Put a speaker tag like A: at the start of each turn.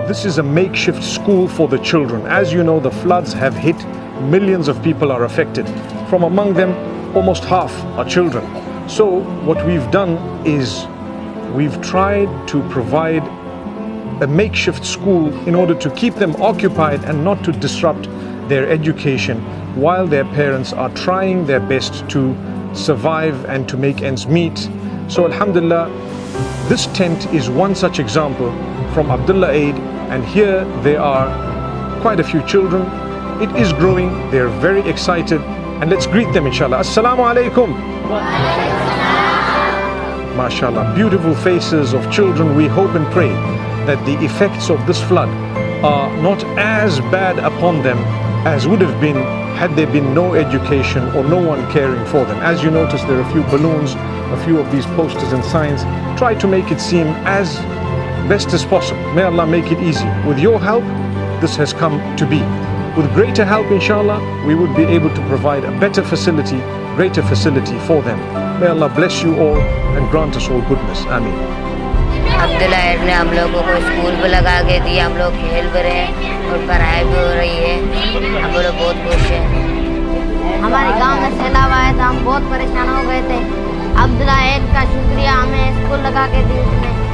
A: This is a makeshift school for the children. As you know, the floods have hit. Millions of people are affected. From among them, almost half are children. So what we've done is we've tried to provide a makeshift school in order to keep them occupied and not to disrupt their education while their parents are trying their best to survive and to make ends meet. So alhamdulillah, this tent is one such example from Abdullah Aid, and here there are quite a few children. It is growing, they're very excited, and let's greet them inshallah. Assalamu alaikum. MashaAllah, beautiful faces of children. We hope and pray that the effects of this flood are not as bad upon them as would have been had there been no education or no one caring for them. As you notice, there are a few balloons, a few of these posters and signs. Try to make it seem as best as possible. May Allah make it easy. With your help, this has come to be. With greater help, inshallah, we would be able to provide a better facility, greater facility for them. May Allah bless you all and grant us all goodness. Ameen.
B: Abdullah add ने हम लोगों को school भी लगा के दिया, हम लोग खेल भी रहे हैं और पढ़ाई भी हो रही है। हम लोग बहुत खुश हैं।
C: हमारे गांव में सैलाब आया था, हम बहुत परेशान हो गए थे। अब्दुल्ला ऐड का शुक्रिया, हमें स्कूल लगा के दी उसने।